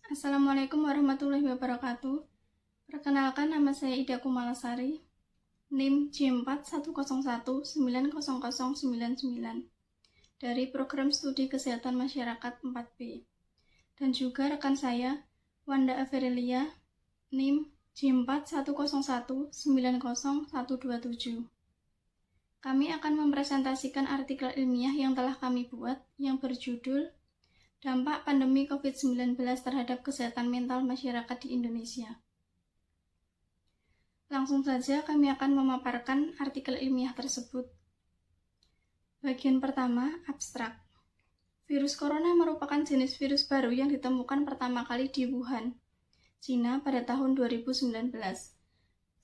Assalamualaikum warahmatullahi wabarakatuh. Perkenalkan, nama saya Ida Kumalasari, NIM J4101900099 dari Program Studi Kesehatan Masyarakat 4B. Dan juga rekan saya, Wanda Averelia, NIM J4101900127. Kami akan mempresentasikan artikel ilmiah yang telah kami buat yang berjudul Dampak Pandemi COVID-19 terhadap Kesehatan Mental Masyarakat di Indonesia. Langsung saja kami akan memaparkan artikel ilmiah tersebut. Bagian pertama, abstrak. Virus corona merupakan jenis virus baru yang ditemukan pertama kali di Wuhan, Cina pada tahun 2019.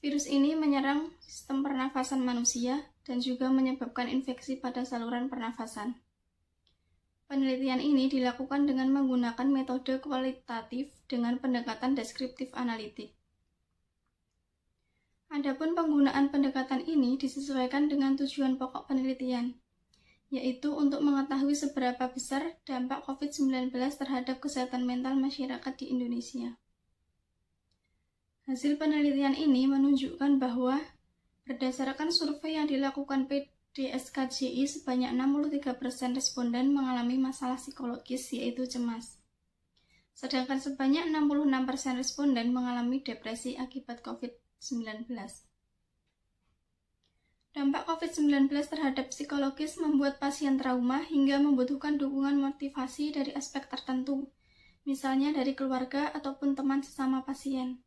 Virus ini menyerang sistem pernafasan manusia dan juga menyebabkan infeksi pada saluran pernafasan. Penelitian ini dilakukan dengan menggunakan metode kualitatif dengan pendekatan deskriptif analitik. Adapun penggunaan pendekatan ini disesuaikan dengan tujuan pokok penelitian, yaitu untuk mengetahui seberapa besar dampak COVID-19 terhadap kesehatan mental masyarakat di Indonesia. Hasil penelitian ini menunjukkan bahwa berdasarkan survei yang dilakukan DSKJI, sebanyak 63% responden mengalami masalah psikologis, yaitu cemas. Sedangkan sebanyak 66% responden mengalami depresi akibat COVID-19. Dampak COVID-19 terhadap psikologis membuat pasien trauma hingga membutuhkan dukungan motivasi dari aspek tertentu, misalnya dari keluarga ataupun teman sesama pasien.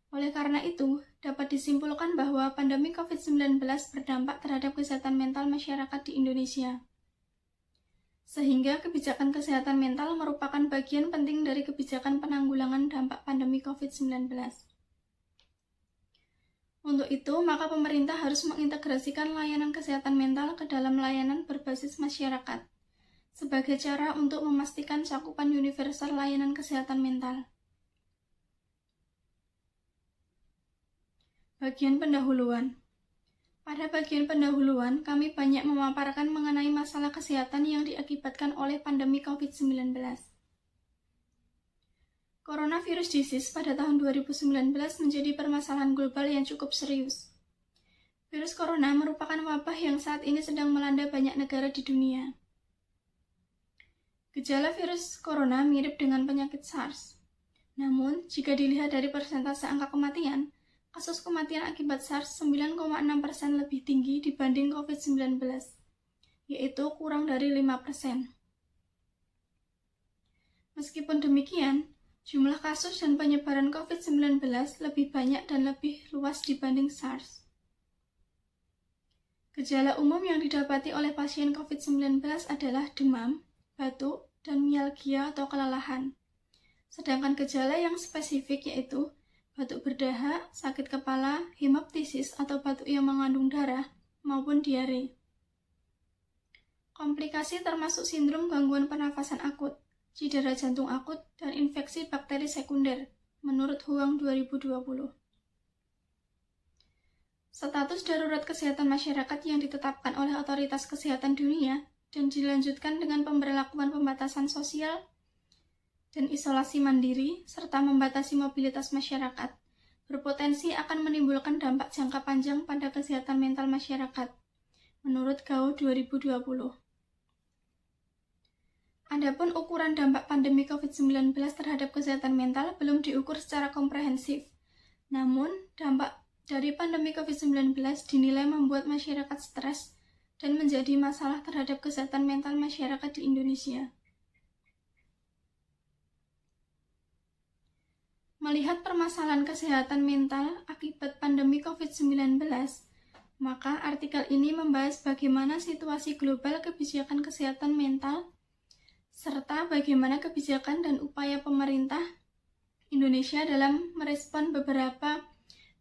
Oleh karena itu, dapat disimpulkan bahwa pandemi COVID-19 berdampak terhadap kesehatan mental masyarakat di Indonesia. Sehingga kebijakan kesehatan mental merupakan bagian penting dari kebijakan penanggulangan dampak pandemi COVID-19. Untuk itu, maka pemerintah harus mengintegrasikan layanan kesehatan mental ke dalam layanan berbasis masyarakat, sebagai cara untuk memastikan cakupan universal layanan kesehatan mental. Bagian pendahuluan. Pada bagian pendahuluan, kami banyak memaparkan mengenai masalah kesehatan yang diakibatkan oleh pandemi COVID-19. Coronavirus disease pada tahun 2019 menjadi permasalahan global yang cukup serius. Virus corona merupakan wabah yang saat ini sedang melanda banyak negara di dunia. Gejala virus corona mirip dengan penyakit SARS. Namun, jika dilihat dari persentase angka kematian, kasus kematian akibat SARS 9,6% lebih tinggi dibanding COVID-19, yaitu kurang dari 5%. Meskipun demikian, jumlah kasus dan penyebaran COVID-19 lebih banyak dan lebih luas dibanding SARS. Gejala umum yang didapati oleh pasien COVID-19 adalah demam, batuk, dan mialgia atau kelelahan. Sedangkan gejala yang spesifik yaitu batuk berdahak, sakit kepala, hemoptisis atau batuk yang mengandung darah, maupun diare. Komplikasi termasuk sindrom gangguan pernafasan akut, cedera jantung akut, dan infeksi bakteri sekunder, menurut Huang 2020. Status darurat kesehatan masyarakat yang ditetapkan oleh Otoritas Kesehatan Dunia dan dilanjutkan dengan pemberlakuan pembatasan sosial dan isolasi mandiri, serta membatasi mobilitas masyarakat, berpotensi akan menimbulkan dampak jangka panjang pada kesehatan mental masyarakat, menurut GAO 2020. Adapun ukuran dampak pandemi COVID-19 terhadap kesehatan mental belum diukur secara komprehensif. Namun, dampak dari pandemi COVID-19 dinilai membuat masyarakat stres dan menjadi masalah terhadap kesehatan mental masyarakat di Indonesia. Melihat permasalahan kesehatan mental akibat pandemi COVID-19, maka artikel ini membahas bagaimana situasi global kebijakan kesehatan mental, serta bagaimana kebijakan dan upaya pemerintah Indonesia dalam merespon beberapa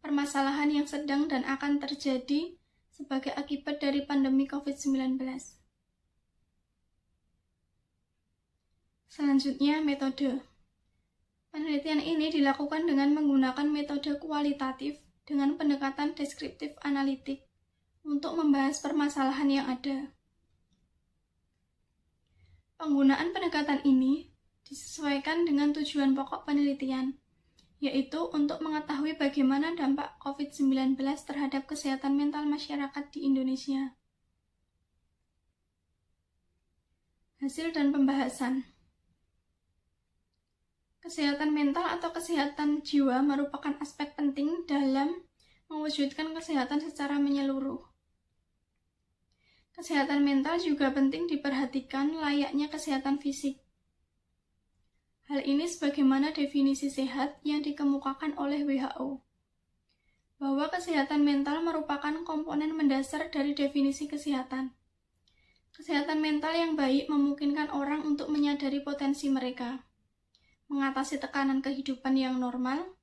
permasalahan yang sedang dan akan terjadi sebagai akibat dari pandemi COVID-19. Selanjutnya, metode. Penelitian ini dilakukan dengan menggunakan metode kualitatif dengan pendekatan deskriptif analitik untuk membahas permasalahan yang ada. Penggunaan pendekatan ini disesuaikan dengan tujuan pokok penelitian, yaitu untuk mengetahui bagaimana dampak COVID-19 terhadap kesehatan mental masyarakat di Indonesia. Hasil dan pembahasan. Kesehatan mental atau kesehatan jiwa merupakan aspek penting dalam mewujudkan kesehatan secara menyeluruh. Kesehatan mental juga penting diperhatikan layaknya kesehatan fisik. Hal ini sebagaimana definisi sehat yang dikemukakan oleh WHO, bahwa kesehatan mental merupakan komponen mendasar dari definisi kesehatan. Kesehatan mental yang baik memungkinkan orang untuk menyadari potensi mereka, mengatasi tekanan kehidupan yang normal,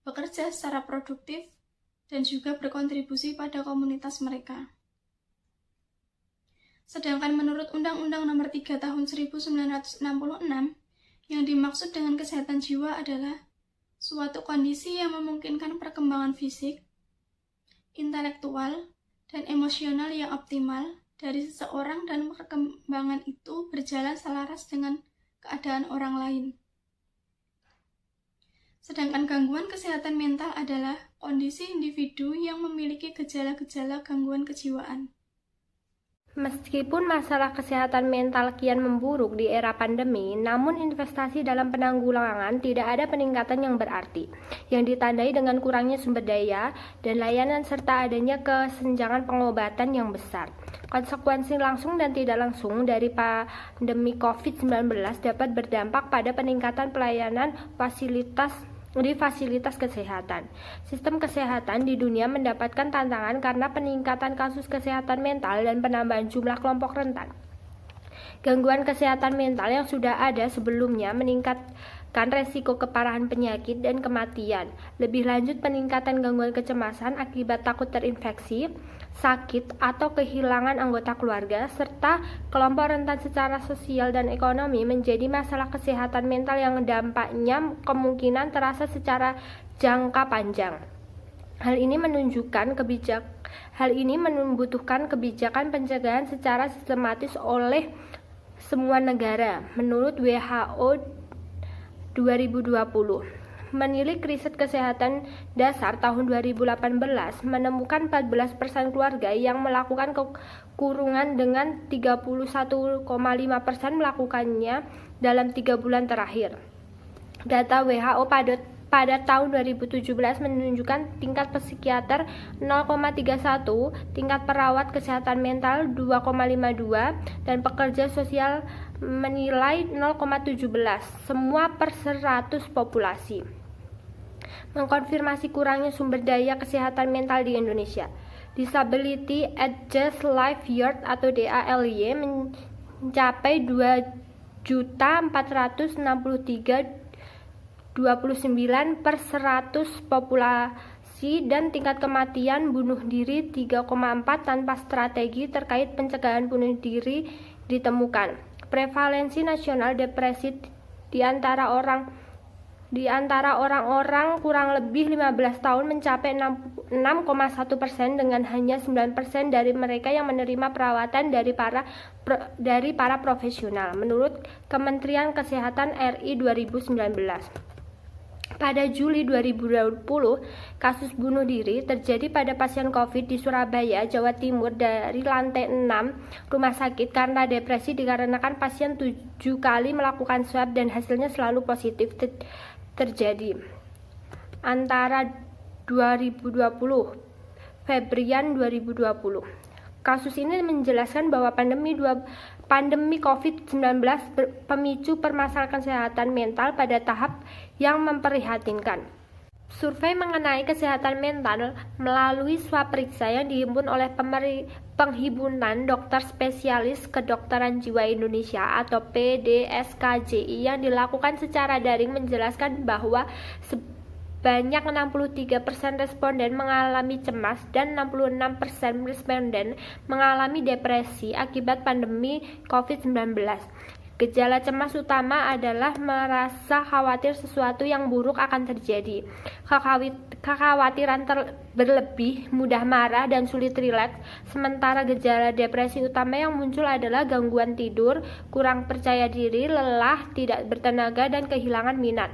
bekerja secara produktif, dan juga berkontribusi pada komunitas mereka. Sedangkan menurut Undang-Undang Nomor 3 Tahun 1966, yang dimaksud dengan kesehatan jiwa adalah suatu kondisi yang memungkinkan perkembangan fisik, intelektual, dan emosional yang optimal dari seseorang dan perkembangan itu berjalan selaras dengan keadaan orang lain. Sedangkan gangguan kesehatan mental adalah kondisi individu yang memiliki gejala-gejala gangguan kejiwaan. Meskipun masalah kesehatan mental kian memburuk di era pandemi, namun investasi dalam penanggulangan tidak ada peningkatan yang berarti, yang ditandai dengan kurangnya sumber daya dan layanan serta adanya kesenjangan pengobatan yang besar. Konsekuensi langsung dan tidak langsung dari pandemi COVID-19 dapat berdampak pada peningkatan pelayanan di fasilitas kesehatan. Sistem kesehatan di dunia mendapatkan tantangan karena peningkatan kasus kesehatan mental dan penambahan jumlah kelompok rentan. Gangguan kesehatan mental yang sudah ada sebelumnya meningkatkan resiko keparahan penyakit dan kematian. Lebih lanjut, peningkatan gangguan kecemasan akibat takut terinfeksi, sakit, atau kehilangan anggota keluarga, serta kelompok rentan secara sosial dan ekonomi menjadi masalah kesehatan mental yang dampaknya kemungkinan terasa secara jangka panjang. Hal ini membutuhkan kebijakan pencegahan secara sistematis oleh semua negara. Menurut WHO 2020, menilik riset kesehatan dasar tahun 2018 menemukan 14% keluarga yang melakukan kekurungan dengan 31,5% melakukannya dalam 3 bulan terakhir. Data WHO pada tahun 2017 menunjukkan tingkat psikiater 0,31, tingkat perawat kesehatan mental 2,52, dan pekerja sosial menilai 0,17, semua per 100 populasi. Mengkonfirmasi kurangnya sumber daya kesehatan mental di Indonesia. Disability Adjusted Life Year atau DALY mencapai 2.463.29 per 100 populasi dan tingkat kematian bunuh diri 3,4 tanpa strategi terkait pencegahan bunuh diri ditemukan. Prevalensi nasional depresi di antara orang-orang kurang lebih 15 tahun mencapai 6,1% dengan hanya 9% dari mereka yang menerima perawatan dari para profesional, menurut Kementerian Kesehatan RI 2019. Pada Juli 2020, kasus bunuh diri terjadi pada pasien COVID di Surabaya, Jawa Timur dari lantai 6 rumah sakit karena depresi dikarenakan pasien 7 kali melakukan swab dan hasilnya selalu positif terjadi. Antara 2020 Februari 2020. Kasus ini menjelaskan bahwa pandemi COVID-19 pemicu permasalahan kesehatan mental pada tahap yang memprihatinkan. Survei mengenai kesehatan mental melalui swab periksa yang dihimpun oleh Penghimpunan Dokter Spesialis Kedokteran Jiwa Indonesia atau PDSKJI yang dilakukan secara daring menjelaskan bahwa banyak 63% responden mengalami cemas dan 66% responden mengalami depresi akibat pandemi COVID-19. Gejala cemas utama adalah merasa khawatir sesuatu yang buruk akan terjadi. Kekhawatiran berlebih, mudah marah, dan sulit rileks. Sementara gejala depresi utama yang muncul adalah gangguan tidur, kurang percaya diri, lelah, tidak bertenaga, dan kehilangan minat.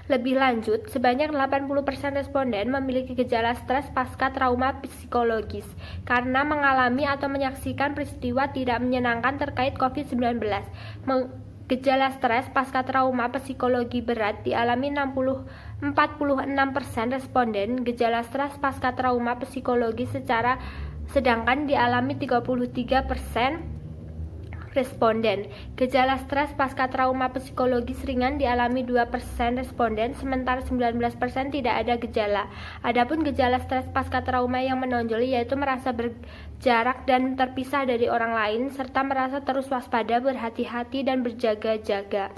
Lebih lanjut, sebanyak 80% responden memiliki gejala stres pasca trauma psikologis karena mengalami atau menyaksikan peristiwa tidak menyenangkan terkait COVID-19. Gejala stres pasca trauma psikologi berat dialami 46% responden, gejala stres pasca trauma psikologi sedangkan dialami 33% responden. Gejala stres pasca trauma psikologis ringan dialami 2% responden, sementara 19% tidak ada gejala. Adapun gejala stres pasca trauma yang menonjol yaitu merasa berjarak dan terpisah dari orang lain, serta merasa terus waspada, berhati-hati, dan berjaga-jaga.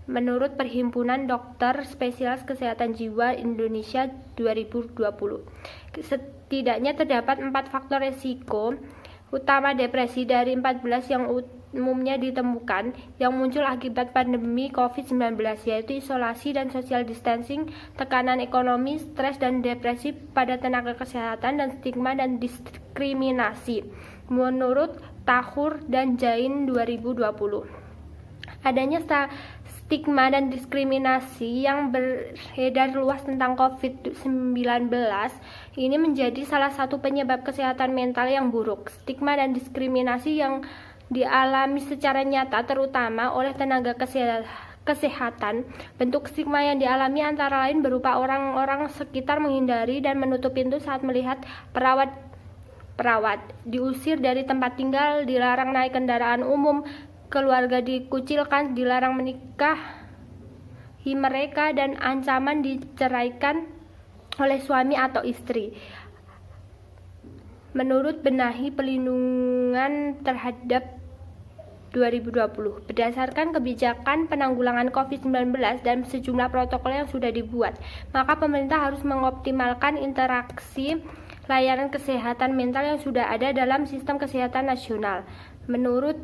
Menurut Perhimpunan Dokter Spesialis Kesehatan Jiwa Indonesia 2020, setidaknya terdapat 4 faktor risiko utama depresi dari 14 yang umumnya ditemukan yang muncul akibat pandemi COVID-19, yaitu isolasi dan social distancing, tekanan ekonomi, stres dan depresi pada tenaga kesehatan, dan stigma dan diskriminasi. Menurut Tahur dan Jain 2020, adanya stigma dan diskriminasi yang beredar luas tentang COVID-19 ini menjadi salah satu penyebab kesehatan mental yang buruk. Stigma dan diskriminasi yang dialami secara nyata terutama oleh tenaga kesehatan. Bentuk stigma yang dialami antara lain berupa orang-orang sekitar menghindari dan menutup pintu saat melihat perawat, diusir dari tempat tinggal, dilarang naik kendaraan umum, keluarga dikucilkan, dilarang menikahi mereka, dan ancaman diceraikan oleh suami atau istri. Menurut Benahi Pelindungan Terhadap 2020, berdasarkan kebijakan penanggulangan COVID-19 dan sejumlah protokol yang sudah dibuat, maka pemerintah harus mengoptimalkan interaksi layanan kesehatan mental yang sudah ada dalam sistem kesehatan nasional. Menurut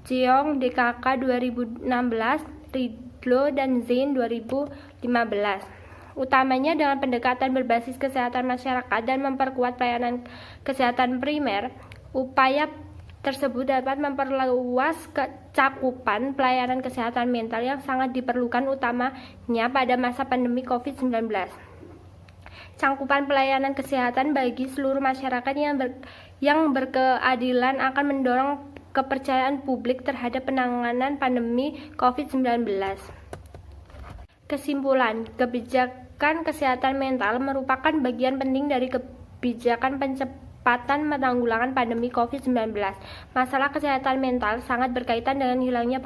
Jeong DKK 2016, Ridlo dan Zain 2015, utamanya dengan pendekatan berbasis kesehatan masyarakat dan memperkuat pelayanan kesehatan primer. Upaya tersebut dapat memperluas cakupan pelayanan kesehatan mental yang sangat diperlukan utamanya pada masa pandemi COVID-19. Cakupan pelayanan kesehatan bagi seluruh masyarakat yang berkeadilan akan mendorong kepercayaan publik terhadap penanganan pandemi COVID-19. Kesimpulan, kebijakan kesehatan mental merupakan bagian penting dari kebijakan penanggulangan pandemi COVID-19. Masalah kesehatan mental sangat berkaitan dengan hilangnya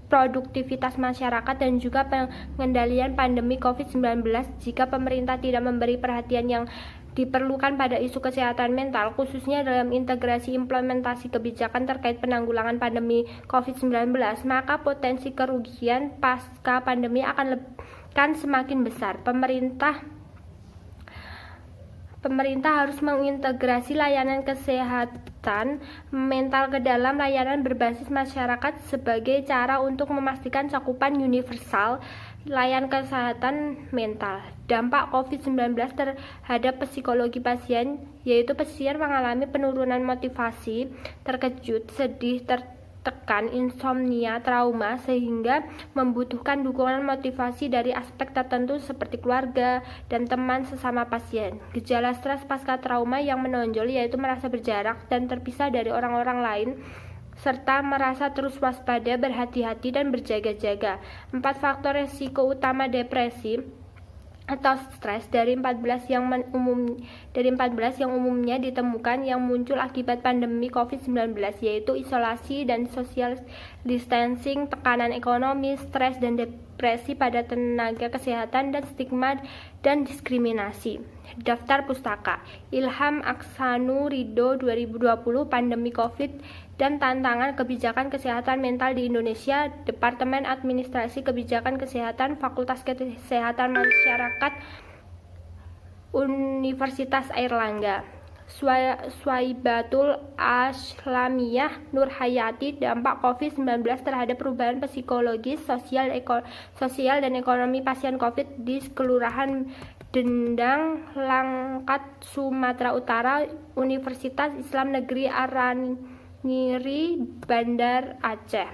produktivitas masyarakat dan juga pengendalian pandemi COVID-19. Jika pemerintah tidak memberi perhatian yang diperlukan pada isu kesehatan mental, khususnya dalam integrasi implementasi kebijakan terkait penanggulangan pandemi COVID-19, maka potensi kerugian pasca pandemi akan semakin besar. Pemerintah harus mengintegrasi layanan kesehatan mental ke dalam layanan berbasis masyarakat sebagai cara untuk memastikan cakupan universal layanan kesehatan mental. Dampak COVID-19 terhadap psikologi pasien, yaitu pasien mengalami penurunan motivasi, terkejut, sedih, tertekan, insomnia, trauma, sehingga membutuhkan dukungan motivasi dari aspek tertentu seperti keluarga dan teman sesama pasien. Gejala stres pasca trauma yang menonjol yaitu merasa berjarak dan terpisah dari orang-orang lain, serta merasa terus waspada, berhati-hati, dan berjaga-jaga. 4 faktor risiko utama depresi atau stres dari 14 yang umumnya ditemukan yang muncul akibat pandemi COVID-19, yaitu isolasi dan social distancing, tekanan ekonomi, stres dan depresi pada tenaga kesehatan, dan stigma dan diskriminasi. Daftar pustaka Ilham Aksanu Ridho 2020, Pandemi COVID dan Tantangan Kebijakan Kesehatan Mental di Indonesia, Departemen Administrasi Kebijakan Kesehatan, Fakultas Kesehatan Masyarakat, Universitas Airlangga. Swaibatul Aslamiyah Nur Hayati, dampak COVID-19 terhadap perubahan psikologis, sosial dan ekonomi pasien COVID di Kelurahan Dendang, Langkat, Sumatera Utara, Universitas Islam Negeri Aranyiri, Bandar Aceh,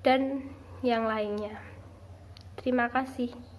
dan yang lainnya. Terima kasih.